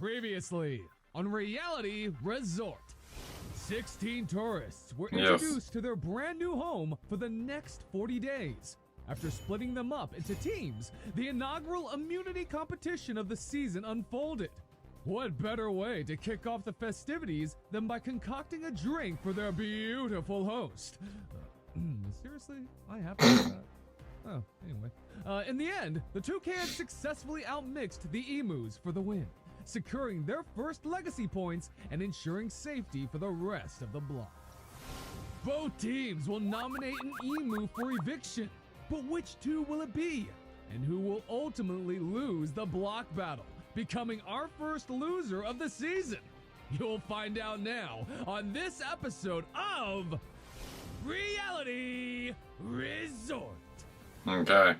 Previously on Reality Resort, 16 tourists were introduced to their brand new home for the next 40 days. After splitting them up into teams, the inaugural immunity competition of the season unfolded. What better way to kick off the festivities than by concocting a drink for their beautiful host? Seriously? I have to do that. Oh, anyway. In the end, the toucans successfully outmixed the emus for the win, securing their first legacy points and ensuring safety for the rest of the block. Both teams will nominate an emu for eviction, but which two will it be? And who will ultimately lose the block battle, becoming our first loser of the season? You'll find out now on this episode of Reality Resort. Okay.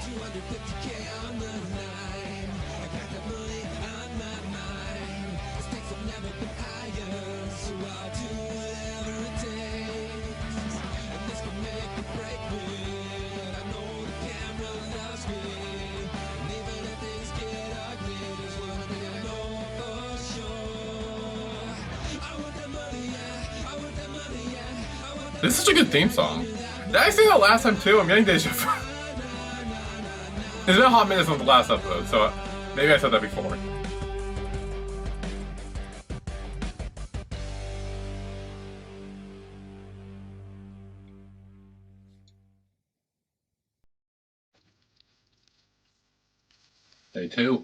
250K on the line. I got the money on my mind. The stakes have never been higher, so I'll do whatever it takes. And this can make or break me, but I know the camera loves me. And even if things get ugly, there's one thing I know for sure. I want that money, yeah. I want that money, yeah. I want that. This is such a good theme song. Did I say that last time too? I'm getting deja vu. It's been a hot minute since the last episode, so maybe I said that before. Day 2.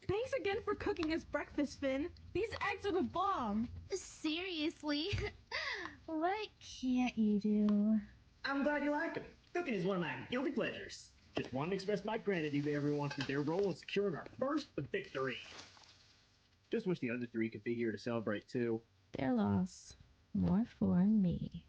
Thanks again for cooking us breakfast, Finn. These eggs are the bomb. Seriously? What can't you do? I'm glad you like them. Cooking is one of my guilty pleasures. Just wanted to express my gratitude to everyone for their role in securing our first victory. Just wish the other three could be here to celebrate too. Their loss. More for me.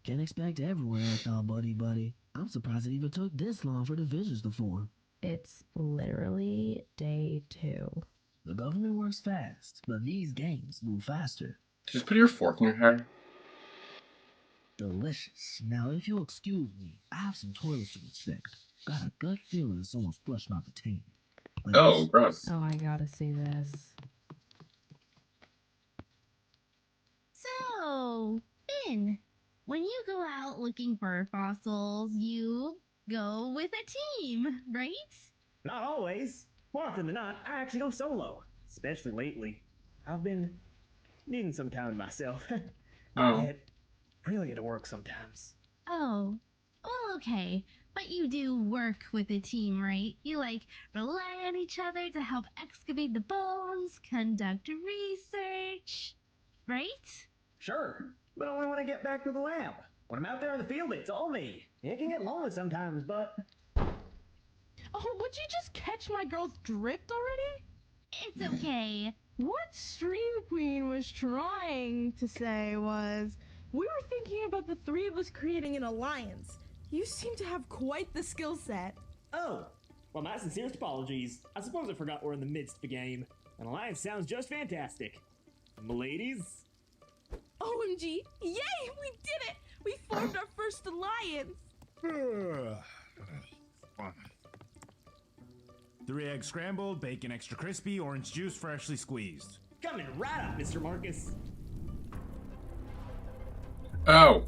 Can't expect everywhere I thought, buddy. I'm surprised it even took this long for divisions to form. It's literally day 2. The government works fast, but these games move faster. Just put your fork in your hair. Delicious. Now, if you'll excuse me, I have some toilets to inspect. Got a gut feeling someone's flushed out the tank. Oh, gross. Oh, I gotta see this. So, Finn, when you go out looking for fossils, you go with a team, right? Not always. More often than not, I actually go solo. Especially lately. I've been needing some time to myself. Oh. It really to work sometimes. Oh, well, okay. But you do work with a team, right? You, rely on each other to help excavate the bones, conduct research, right? Sure, but only when I get back to the lab. When I'm out there in the field, it's all me. It can get lonely sometimes, but... Oh, would you just catch my girl's drift already? It's okay. What Stream Queen was trying to say was, we were thinking about the three of us creating an alliance. You seem to have quite the skill set. Oh, well, my sincerest apologies. I suppose I forgot we're in the midst of the game. An alliance sounds just fantastic. Ladies? OMG, yay, we did it! We formed our first alliance. 3 eggs scrambled, bacon extra crispy, orange juice freshly squeezed. Coming right up, Mr. Marcus. Oh.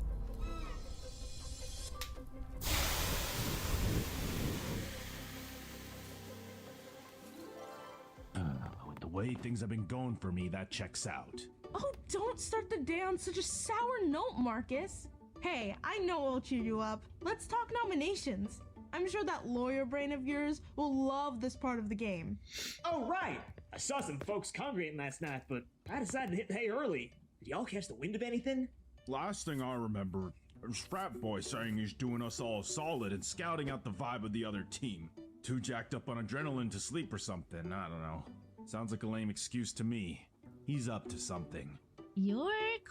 With the way things have been going for me, that checks out. Oh, don't start the day on such a sour note, Marcus. Hey, I know I'll cheer you up. Let's talk nominations. I'm sure that lawyer brain of yours will love this part of the game. Oh, right. I saw some folks congregating last night, but I decided to hit the hay early. Did y'all catch the wind of anything? Last thing I remember, there's Frat Boy saying he's doing us all solid and scouting out the vibe of the other team. Too jacked up on adrenaline to sleep or something, I don't know. Sounds like a lame excuse to me. He's up to something. You're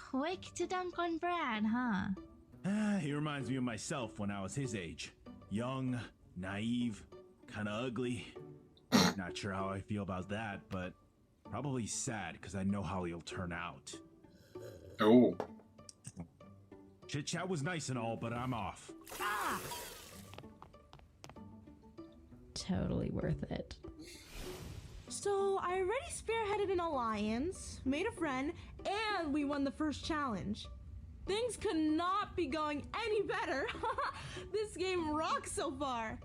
quick to dunk on Brad, huh? He reminds me of myself when I was his age. Young, naive, kinda ugly. Not sure how I feel about that, but probably sad because I know how he'll turn out. Oh. Chit chat was nice and all, but I'm off. Totally worth it. So I already spearheaded an alliance, made a friend, and we won the first challenge. Things could not be going any better. This game rocks so far.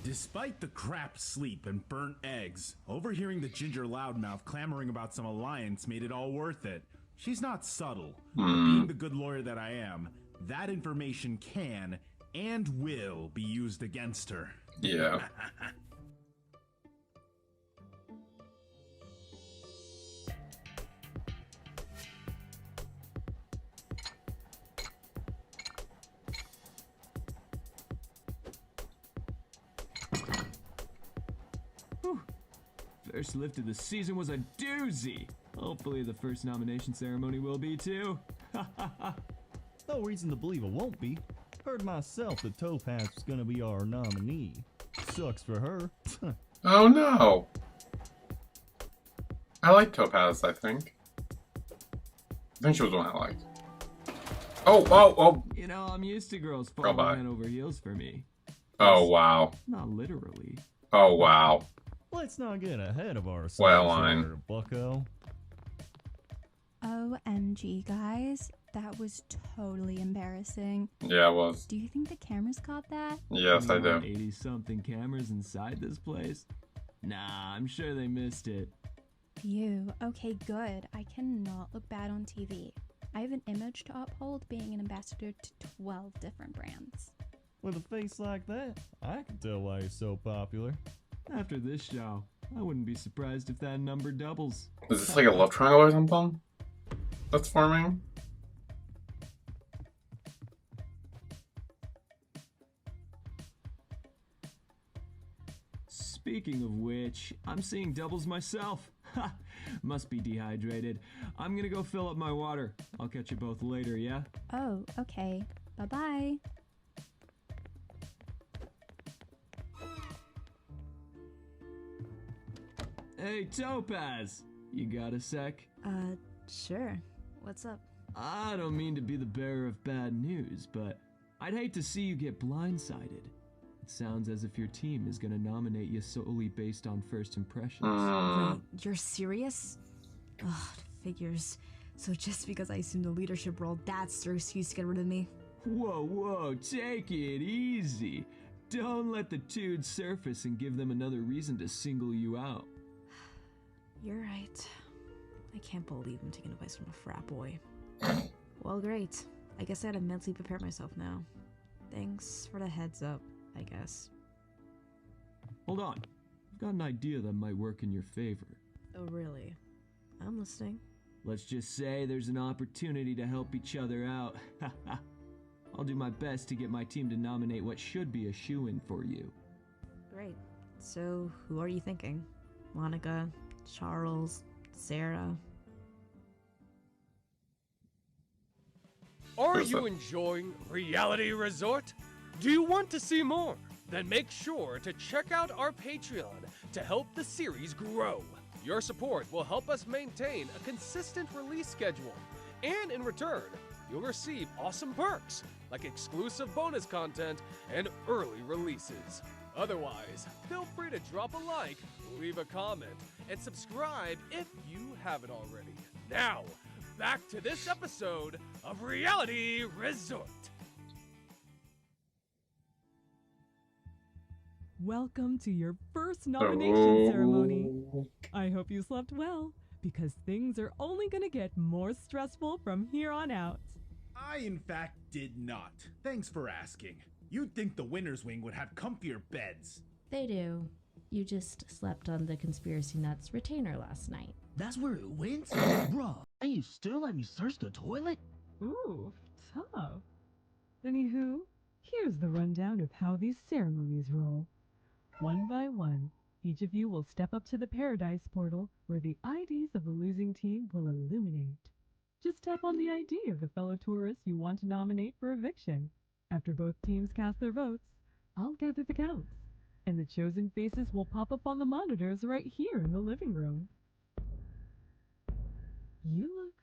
Despite the crap sleep and burnt eggs, overhearing the ginger loudmouth clamoring about some alliance made it all worth it. She's not subtle, but being the good lawyer that I am, that information can and will be used against her. Yeah. First lift of the season was a doozy. Hopefully the first nomination ceremony will be too. No reason to believe it won't be. Heard myself that Topaz was gonna be our nominee. Sucks for her. Oh no. I like Topaz, I think. I think she was the one I liked. Oh. You know, I'm used to girls Girl, bye. falling head over heels for me. Oh wow. Not literally. Oh wow. Let's not get ahead of ourselves, Well, there, bucko. OMG, guys. That was totally embarrassing. Yeah, it was. Do you think the cameras caught that? Yes, I do. 80-something cameras inside this place? Nah, I'm sure they missed it. Phew. Okay, good. I cannot look bad on TV. I have an image to uphold being an ambassador to 12 different brands. With a face like that, I can tell why you're so popular. After this show, I wouldn't be surprised if that number doubles. Is this like a love triangle or something that's forming? Speaking of which, I'm seeing doubles myself. Ha! Must be dehydrated. I'm gonna go fill up my water. I'll catch you both later, yeah? Oh, okay. Bye-bye. Hey, Topaz! You got a sec? Sure. What's up? I don't mean to be the bearer of bad news, but I'd hate to see you get blindsided. It sounds as if your team is gonna nominate you solely based on first impressions. Wait, you're serious? Ugh, figures. So just because I assumed the leadership role, that's their excuse to get rid of me? Whoa, take it easy. Don't let the dudes surface and give them another reason to single you out. You're right. I can't believe I'm taking advice from a frat boy. Well, great. I guess I gotta mentally prepare myself now. Thanks for the heads up, I guess. Hold on. I've got an idea that might work in your favor. Oh, really? I'm listening. Let's just say there's an opportunity to help each other out. I'll do my best to get my team to nominate what should be a shoo-in for you. Great. So, who are you thinking? Monica, Charles, Sarah? Are you enjoying Reality Resort? Do you want to see more? Then make sure to check out our Patreon to help the series grow. Your support will help us maintain a consistent release schedule, and in return, you'll receive awesome perks like exclusive bonus content and early releases. Otherwise, feel free to drop a like, leave a comment, and subscribe if you haven't already. Now, back to this episode of Reality Resort. Welcome to your first nomination ceremony. I hope you slept well, because things are only gonna get more stressful from here on out. I, in fact, did not. Thanks for asking. You'd think the winner's wing would have comfier beds. They do. You just slept on the Conspiracy Nuts retainer last night. That's where it went? Bruh, and you still let me search the toilet? Ooh, tough. Anywho, here's the rundown of how these ceremonies roll. One by one, each of you will step up to the Paradise Portal, where the IDs of the losing team will illuminate. Just tap on the ID of the fellow tourist you want to nominate for eviction. After both teams cast their votes, I'll gather the counts, and the chosen faces will pop up on the monitors right here in the living room. You look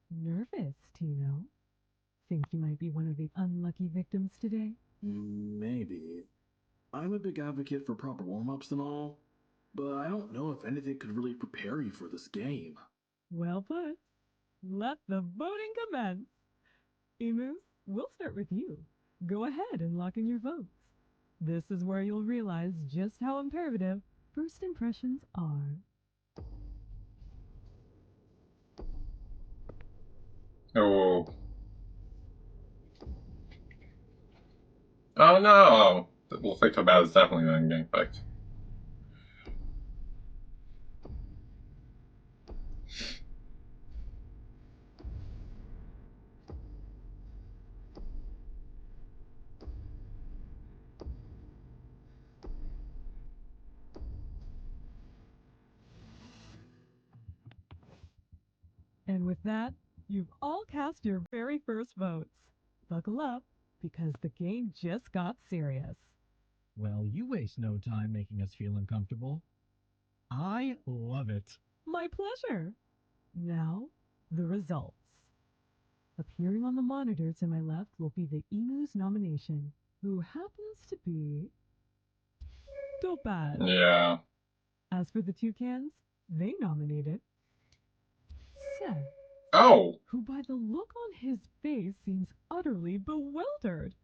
nervous, Tino. Think you might be one of the unlucky victims today? Maybe. I'm a big advocate for proper warm-ups and all, but I don't know if anything could really prepare you for this game. Well put. Let the voting commence. Emus, we'll start with you. Go ahead and lock in your votes. This is where you'll realize just how imperative first impressions are. Oh. Oh no! It looks like Tobaz is definitely going to get picked. And with that, you've all cast your very first votes. Buckle up, because the game just got serious. Well, you waste no time making us feel uncomfortable. I love it. My pleasure. Now, the results. Appearing on the monitor to my left will be the Emu's nomination, who happens to be Topaz. Yeah. As for the Toucans, they nominated Seth. Oh! Who by the look on his face seems utterly bewildered.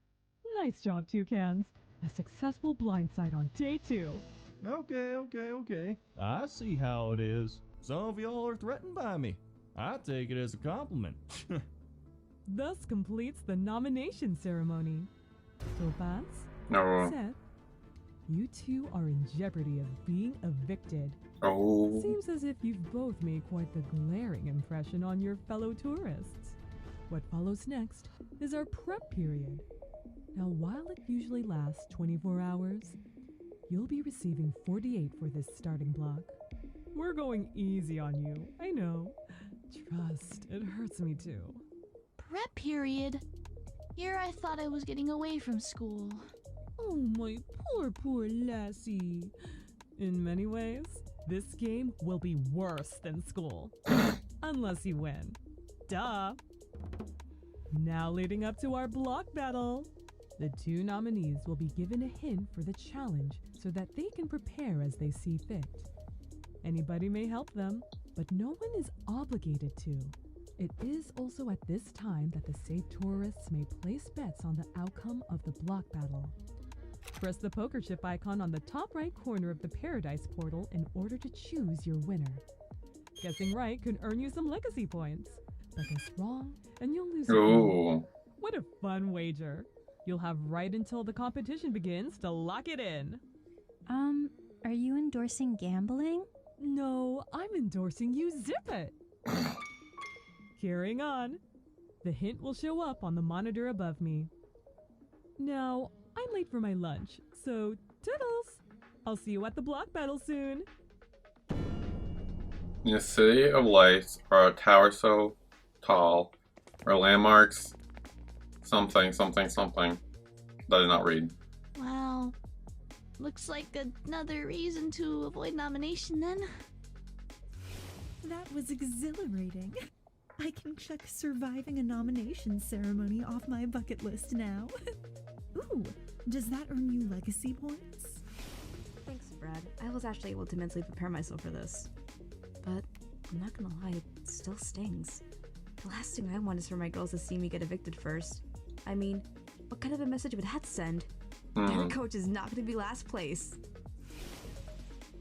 Nice job, Toucans. A successful blindside on day 2. Okay. I see how it is. Some of y'all are threatened by me. I take it as a compliment. Thus completes the nomination ceremony. Topaz, No. Seth, you two are in jeopardy of being evicted. Oh. Seems as if you've both made quite the glaring impression on your fellow tourists. What follows next is our prep period. Now, while it usually lasts 24 hours, you'll be receiving 48 for this starting block. We're going easy on you, I know. Trust, it hurts me too. Prep period? Here I thought I was getting away from school. Oh, my poor lassie. In many ways, this game will be worse than school. Unless you win. Duh! Now leading up to our block battle. The two nominees will be given a hint for the challenge so that they can prepare as they see fit. Anybody may help them, but no one is obligated to. It is also at this time that the safe tourists may place bets on the outcome of the block battle. Press the poker chip icon on the top right corner of the Paradise portal in order to choose your winner. Guessing right can earn you some legacy points, but guess wrong and you'll lose. Ooh. What a fun wager. You'll have right until the competition begins to lock it in. Are you endorsing gambling? No, I'm endorsing you zip it. Carrying on. The hint will show up on the monitor above me. Now, I'm late for my lunch, so toodles! I'll see you at the block battle soon. In the City of Lights are a tower so tall, or landmarks, something. That I did not read. Wow. Looks like another reason to avoid nomination then. That was exhilarating. I can check surviving a nomination ceremony off my bucket list now. Ooh, does that earn you legacy points? Thanks, Brad. I was actually able to mentally prepare myself for this. But I'm not gonna lie, it still stings. The last thing I want is for my girls to see me get evicted first. I mean, what kind of a message would that send? Their coach is not gonna be last place.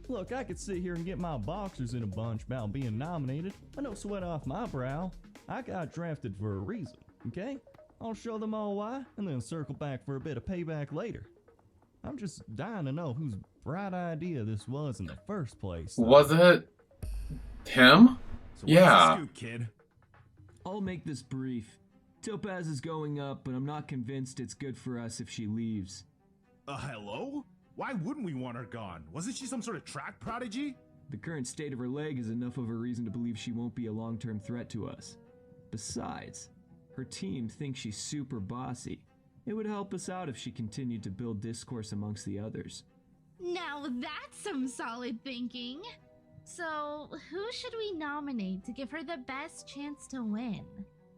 Look, I could sit here and get my boxers in a bunch about being nominated, but no sweat off my brow. I got drafted for a reason, okay? I'll show them all why, and then circle back for a bit of payback later. I'm just dying to know whose bright idea this was in the first place. Was it him? So yeah. What's the scoop, kid? I'll make this brief. Topaz is going up, but I'm not convinced it's good for us if she leaves. Hello? Why wouldn't we want her gone? Wasn't she some sort of track prodigy? The current state of her leg is enough of a reason to believe she won't be a long-term threat to us. Besides, her team thinks she's super bossy. It would help us out if she continued to build discourse amongst the others. Now that's some solid thinking. So, who should we nominate to give her the best chance to win?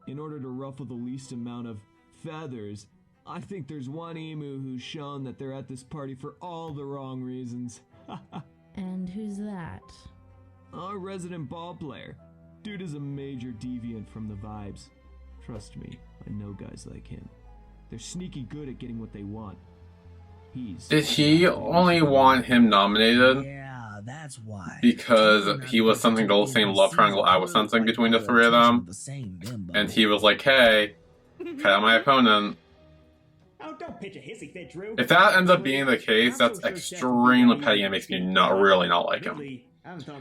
In order to ruffle the least amount of feathers, I think there's one emu who's shown that they're at this party for all the wrong reasons. And who's that? Our resident ball player. Dude is a major deviant from the vibes. Trust me, I know guys like him. They're sneaky good at getting what they want. Did he only want him nominated? Yeah, that's why. Because he was sensing the same love triangle I was sensing between the three of them. And he was like, hey, cut out my opponent. Oh, don't pitch a hissy fit, Drew. If that ends up being the case, that's extremely petty and makes me really not like him.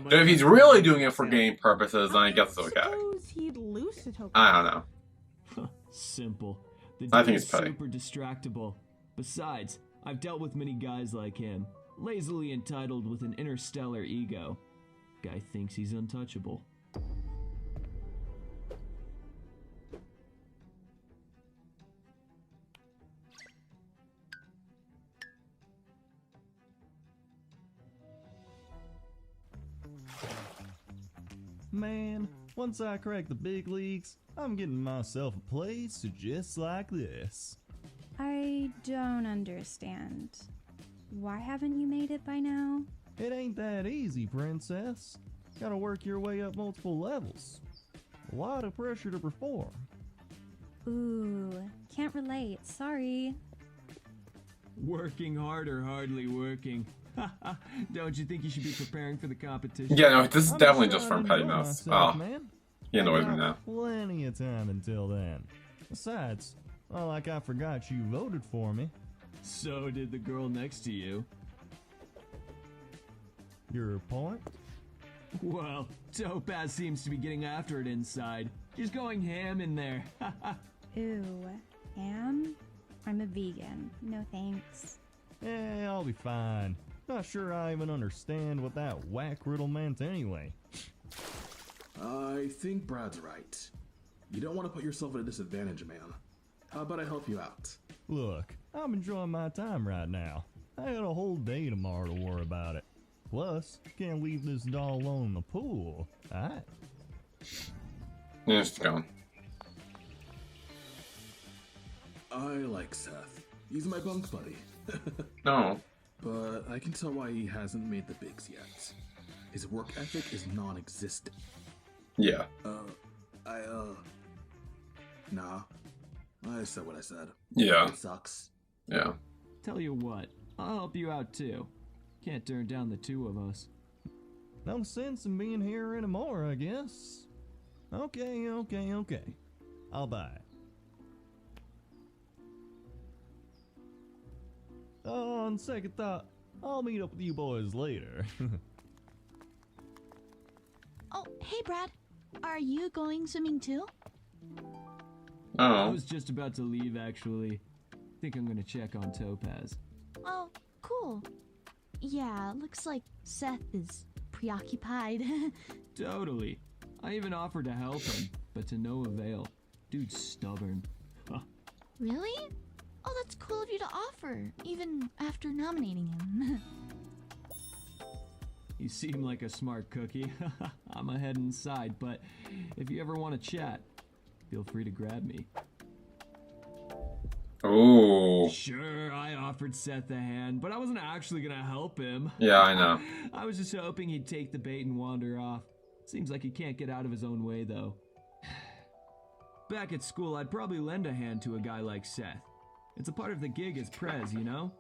But if he's really doing it for game purposes, then I guess it's okay. Suppose he'd lose to Topaz. I don't know. Simple. The I dude think is it's petty. super distractible. Besides, I've dealt with many guys like him, lazily entitled with an interstellar ego. Guy thinks he's untouchable. Man, once I crack the big leagues, I'm getting myself a place just like this. I don't understand. Why haven't you made it by now? It ain't that easy, princess. Gotta work your way up multiple levels. A lot of pressure to perform. Ooh, can't relate, sorry. Working hard or hardly working. Don't you think you should be preparing for the competition? Yeah, no, this is definitely just from pettiness. Oh, he annoys me now. Plenty of time until then. Besides, not like I forgot you voted for me. So did the girl next to you. Your point? Well, Topaz seems to be getting after it inside. She's going ham in there. Ooh, ham? I'm a vegan. No thanks. Yeah, I'll be fine. Not sure I even understand what that whack riddle meant anyway. I think Brad's right. You don't want to put yourself at a disadvantage, man. How about I help you out? Look, I'm enjoying my time right now. I got a whole day tomorrow to worry about it. Plus, can't leave this doll alone in the pool, alright? Yeah, it's gone. I like Seth. He's my bunk buddy. No. But I can tell why he hasn't made the bigs yet. His work ethic is non-existent. Yeah. Nah. I said what I said. Yeah. It sucks. Yeah. Tell you what, I'll help you out too. Can't turn down the two of us. No sense in being here anymore, I guess. Okay. I'll buy it. On second thought, I'll meet up with you boys later. Oh, hey, Brad. Are you going swimming too? I was just about to leave, actually. Think I'm gonna check on Topaz. Oh, cool. Yeah, looks like Seth is preoccupied. Totally. I even offered to help him, but to no avail. Dude's stubborn. Really? Oh, that's cool of you to offer, even after nominating him. You seem like a smart cookie. I'm ahead inside, but if you ever want to chat, feel free to grab me. Ooh. Sure, I offered Seth a hand, but I wasn't actually gonna help him. Yeah, I know. I was just hoping he'd take the bait and wander off. Seems like he can't get out of his own way, though. Back at school, I'd probably lend a hand to a guy like Seth. It's a part of the gig as Prez, you know?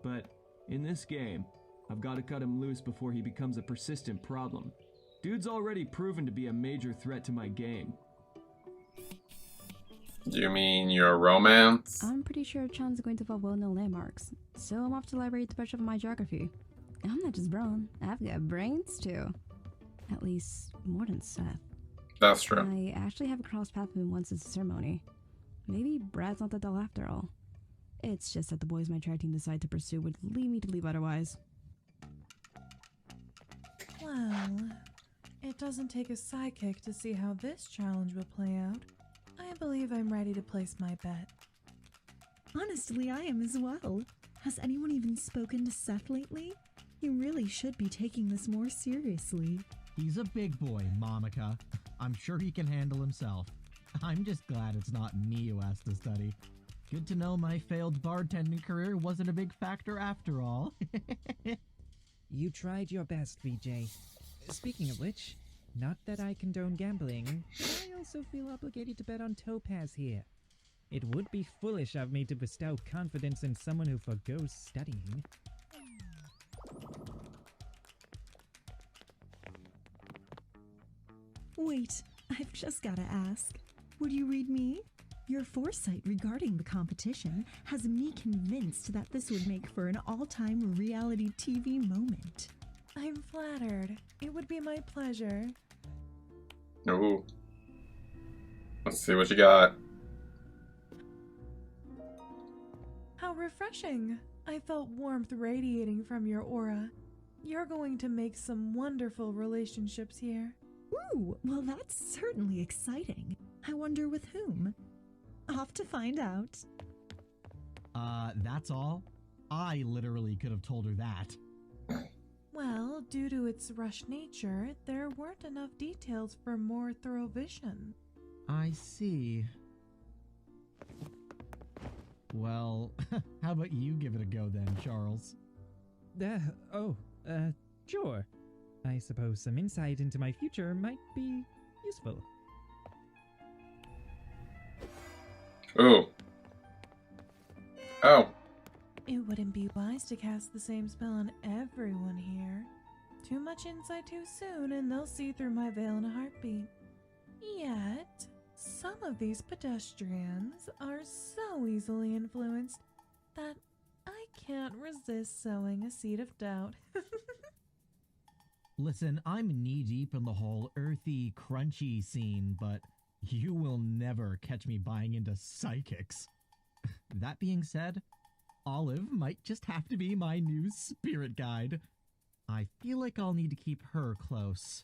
But in this game, I've got to cut him loose before he becomes a persistent problem. Dude's already proven to be a major threat to my game. Do you mean your romance? I'm pretty sure Chan's going to involve well-known landmarks, so I'm off to the library to brush up on my geography. I'm not just brown, I've got brains too. At least more than Seth. That's true. I actually have crossed paths with him once at the ceremony. Maybe Brad's not that dull after all. It's just that the boys my track team decide to pursue would lead me to leave otherwise. Well, it doesn't take a sidekick to see how this challenge will play out. I believe I'm ready to place my bet. Honestly, I am as well. Has anyone even spoken to Seth lately? You really should be taking this more seriously. He's a big boy, Monica. I'm sure he can handle himself. I'm just glad it's not me who has to study. Good to know my failed bartending career wasn't a big factor after all. You tried your best, VJ. Speaking of which, not that I condone gambling, I also feel obligated to bet on Topaz here. It would be foolish of me to bestow confidence in someone who forgoes studying. Wait, I've just gotta ask. Would you read me? Your foresight regarding the competition has me convinced that this would make for an all-time reality TV moment. I'm flattered. It would be my pleasure. Ooh. Let's see what you got. How refreshing. I felt warmth radiating from your aura. You're going to make some wonderful relationships here. Ooh, well that's certainly exciting. I wonder with whom? Off to find out. That's all? I literally could have told her that. Well, due to its rushed nature, there weren't enough details for more thorough vision. I see. Well, how about you give it a go then, Charles? Sure. I suppose some insight into my future might be useful. Ooh. Oh. It wouldn't be wise to cast the same spell on everyone here. Too much insight too soon and they'll see through my veil in a heartbeat. Yet, some of these pedestrians are so easily influenced that I can't resist sowing a seed of doubt. Listen, I'm knee-deep in the whole earthy, crunchy scene, but you will never catch me buying into psychics. That being said, Olive might just have to be my new spirit guide. I feel like I'll need to keep her close.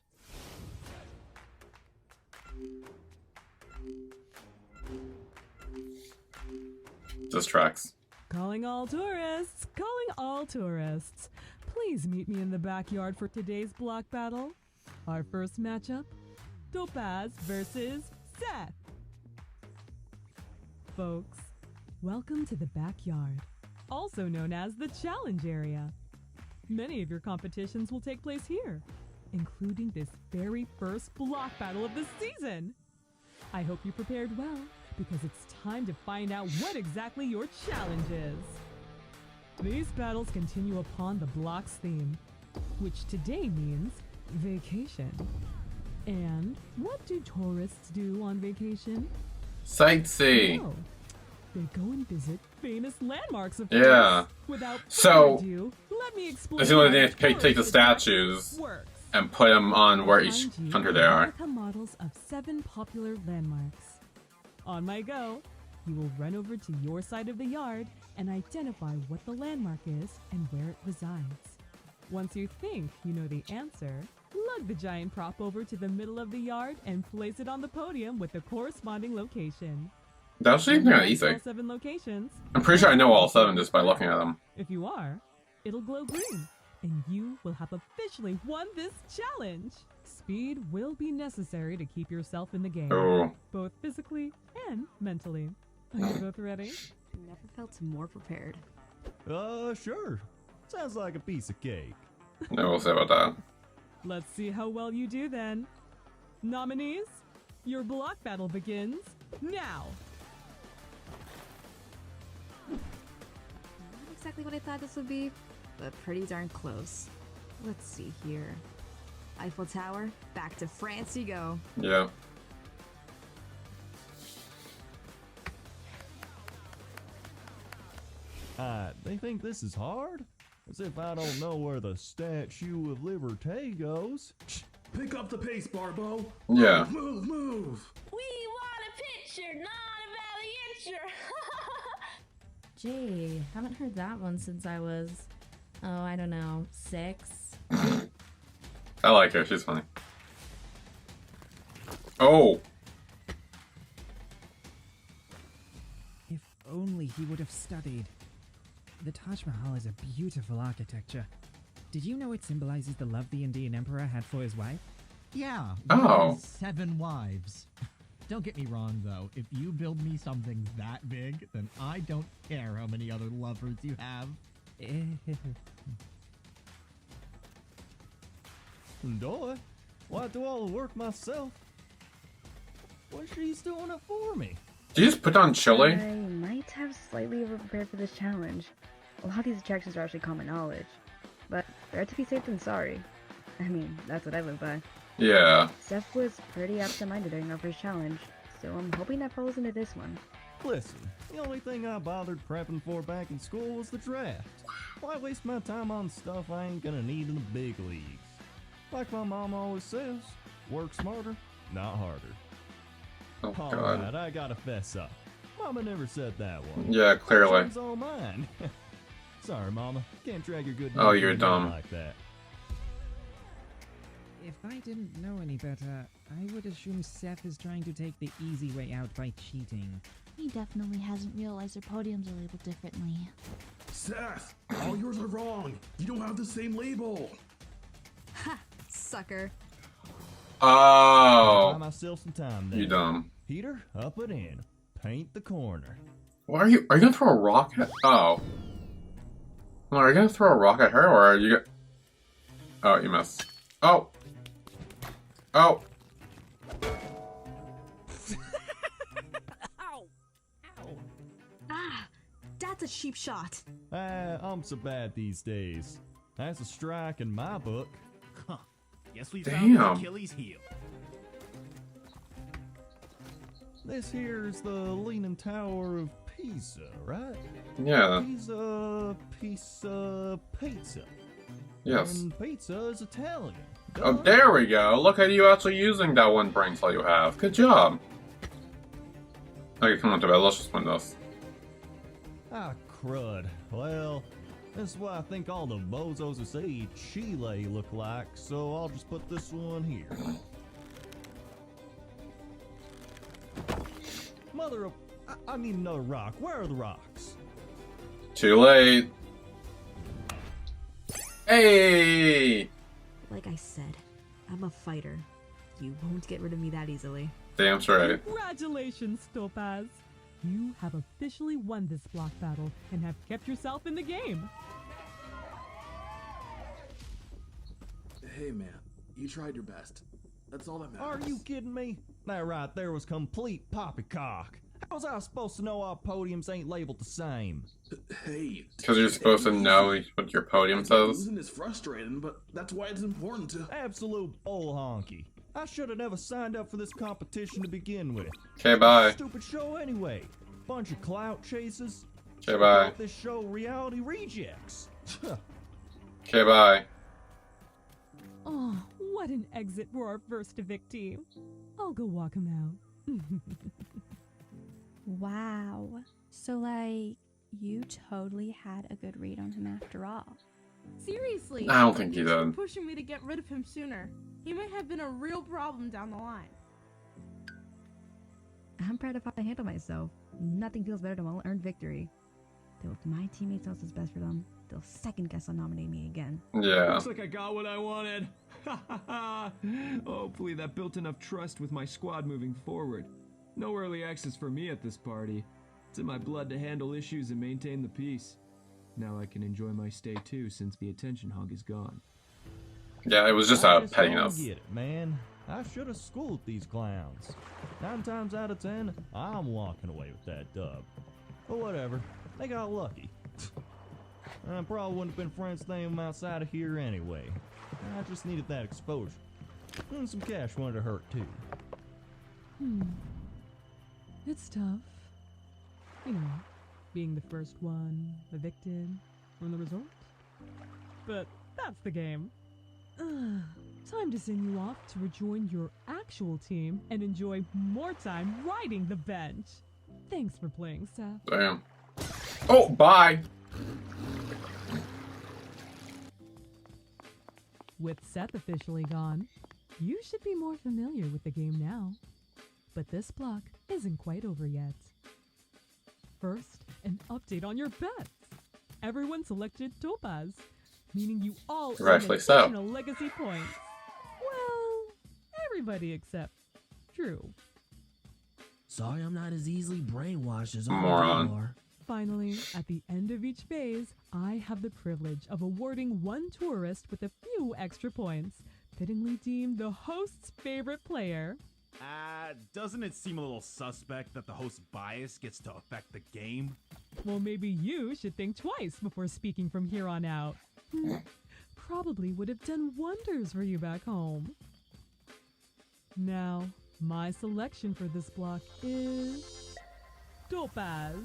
Just tracks. Calling all tourists! Calling all tourists! Please meet me in the backyard for today's block battle. Our first matchup, Topaz versus Seth. Folks, welcome to the backyard, also known as the challenge area. Many of your competitions will take place here, including this very first block battle of the season. I hope you prepared well, because it's time to find out what exactly your challenge is. These battles continue upon the block's theme, which today means vacation. And what do tourists do on vacation? Sightsee. Oh, they go and visit famous landmarks of Yeah. Without So, further ado, let me explain It's the only how thing to take the statues and put them on where each country they are. replica models of 7 popular landmarks. On my go, you will run over to your side of the yard and identify what the landmark is and where it resides. Once you think you know the answer, lug the giant prop over to the middle of the yard and place it on the podium with the corresponding location. That was actually kind of easy. All 7 locations. I'm pretty sure I know all 7 just by looking at them. If you are, it'll glow green, and you will have officially won this challenge. Speed will be necessary to keep yourself in the game, Oh. both physically and mentally. Are you both ready? Never felt more prepared. Sure. Sounds like a piece of cake. No, we'll see about that. Let's see how well you do then. Nominees, your block battle begins now. Not exactly what I thought this would be, but pretty darn close. Let's see here. Eiffel Tower, back to France you go. Yeah. They think this is hard? As if I don't know where the Statue of Liberty goes. Pick up the pace, Barbo. Yeah. Move, move. We want a picture, not a valianture. Gee, haven't heard that one since I was, I don't know, 6. I like her. She's funny. Oh. If only he would have studied. The Taj Mahal is a beautiful architecture. Did you know it symbolizes the love the Indian emperor had for his wife? Yeah. Oh. 7 wives. Don't get me wrong, though. If you build me something that big, then I don't care how many other lovers you have. Boy, why do all the work myself? Well, she's doing it for me. Did you just put on chili? I might have slightly over-prepared for this challenge. A lot of these attractions are actually common knowledge. But better to be safe than sorry. I mean, that's what I live by. Yeah. Seth was pretty absent-minded during our first challenge, so I'm hoping that follows into this one. Listen, the only thing I bothered prepping for back in school was the draft. Why waste my time on stuff I ain't gonna need in the big leagues? Like my mom always says, work smarter, not harder. Oh, God. Alright, I gotta fess up. Mama never said that one. Yeah, clearly. It's all mine. Sorry, Mama. Can't drag your good Oh, name you're in dumb. like that. If I didn't know any better, I would assume Seth is trying to take the easy way out by cheating. He definitely hasn't realized their podiums are labeled differently. Seth, all yours are wrong. You don't have the same label. Ha! Sucker. Oh. Buy myself some time there. You dumb. Peter, up and in. Paint the corner. What are you gonna throw a rock at? Oh. Well, are you gonna throw a rock at her, or are you Oh, you missed. Oh. Oh. Ow! Ow! Ah! That's a cheap shot. I'm so bad these days. That's a strike in my book. Huh. Guess we Damn. found Achilles' heel. This here's the Leaning Tower of Pisa, right? Yeah. Pizza. Yes. And pizza is Italian. Oh, there we go. Look at you actually using that one brain cell you have. Good job. Okay, come on to bed. Let's just win this. Ah, crud. Well, this is what I think all the bozos who say Chile look like, so I'll just put this one here. Mother of... I need another rock. Where are the rocks? Too late. Hey! Like I said, I'm a fighter. You won't get rid of me that easily. Damn straight. Congratulations, Topaz! You have officially won this block battle and have kept yourself in the game. Hey man, you tried your best. That's all that matters. Are you kidding me? That right there was complete poppycock. How was I supposed to know our podiums ain't labeled the same? Hey. Because you're supposed to know what your podium says. Losing is frustrating, but that's why it's important to... Absolute bull honky. I should have never signed up for this competition to begin with. Okay, bye. Stupid show anyway. Bunch of clout chasers. Okay, bye. This show reality rejects. Okay, bye. Oh, what an exit for our first evict team. I'll go walk him out. Wow. So, like, you totally had a good read on him after all. Seriously. I don't think he thanks for did. pushing me to get rid of him sooner. He might have been a real problem down the line. I'm proud of how I handle myself. Nothing feels better than a well-earned victory. Though if my teammates else is best for them, they'll second guess on nominating me again. Yeah. Looks like I got what I wanted. Hopefully that built enough trust with my squad moving forward. No early access for me at this party. It's in my blood to handle issues and maintain the peace. Now I can enjoy my stay too, since the attention hog is gone. Yeah, it was just I just pettiness. don't get it, man. I should have schooled these clowns. 9 times out of 10, I'm walking away with that dub. But whatever, they got lucky. I probably wouldn't have been friends with them outside of here anyway. I just needed that exposure. And some cash wouldn't have hurt too. It's tough. You know, being the first one evicted from the resort. But that's the game. Time to send you off to rejoin your actual team and enjoy more time riding the bench. Thanks for playing, Seth. Damn. Oh, bye. With Seth officially gone, you should be more familiar with the game now. But this block isn't quite over yet. First, an update on your bets. Everyone selected Topaz, meaning you all earn Rightfully so. additional legacy points. Well, everybody except Drew. Sorry I'm not as easily brainwashed as all Moron. you are. Finally, at the end of each phase, I have the privilege of awarding one tourist with a few extra points, fittingly deemed the host's favorite player. Doesn't it seem a little suspect that the host's bias gets to affect the game? Well, maybe you should think twice before speaking from here on out. Probably would have done wonders for you back home. Now, my selection for this block is Topaz.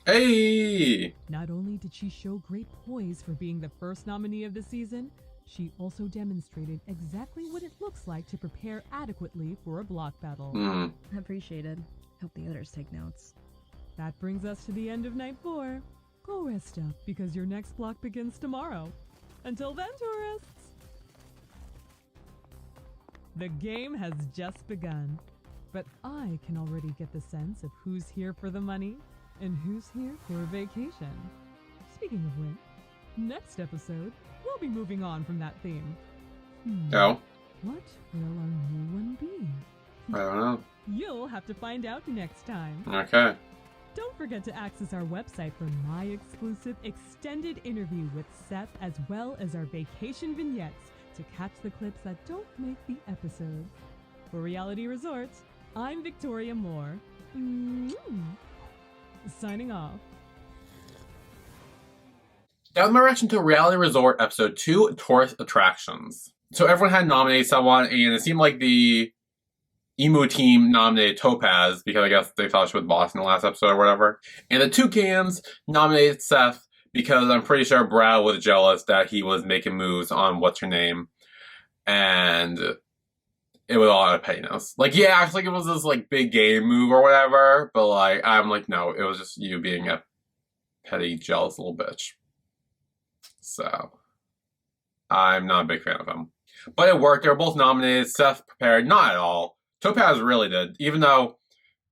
Hey! Not only did she show great poise for being the first nominee of the season, she also demonstrated exactly what it looks like to prepare adequately for a block battle. Appreciated. Hope the others take notes. That brings us to the end of night 4. Go rest up because your next block begins tomorrow. Until then, tourists! The game has just begun, but I can already get the sense of who's here for the money and who's here for a vacation. Speaking of which, next episode, we'll be moving on from that theme. Oh? What will our new one be? I don't know. You'll have to find out next time. Okay. Don't forget to access our website for my exclusive extended interview with Seth, as well as our vacation vignettes to catch the clips that don't make the episodes. For Reality Resort, I'm Victoria Moore. Signing off. That was my reaction to Reality Resort Episode 2, Tourist Attractions. So everyone had nominated someone, and it seemed like the Emu team nominated Topaz, because I guess they thought she was boss in the last episode or whatever. And the Toucans nominated Seth, because I'm pretty sure Brad was jealous that he was making moves on what's-her-name. And it was all out of pettiness. Like, yeah, I think it was this, like, big game move or whatever, but, like, I'm like, no, it was just you being a petty, jealous little bitch. So, I'm not a big fan of him. But it worked. They were both nominated. Seth prepared. Not at all. Topaz really did. Even though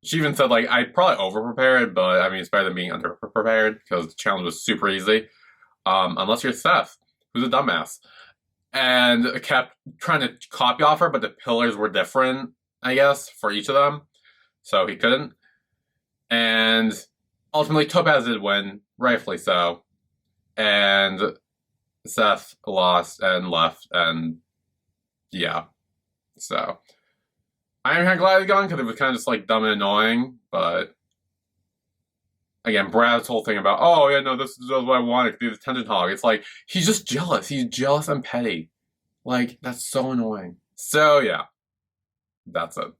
she even said, like, I probably over-prepared, but, I mean, it's better than being under-prepared, because the challenge was super easy. Unless you're Seth, who's a dumbass. And kept trying to copy off her, but the pillars were different, I guess, for each of them. So he couldn't. And ultimately, Topaz did win, rightfully so. And Seth lost and left, and yeah. So I am kind of glad he's gone, because it was kind of just like dumb and annoying, but again, Brad's whole thing about, oh yeah, no, this is what I wanted to be the attention hog. It's like, he's just jealous. He's jealous and petty. Like, that's so annoying. So yeah, that's it.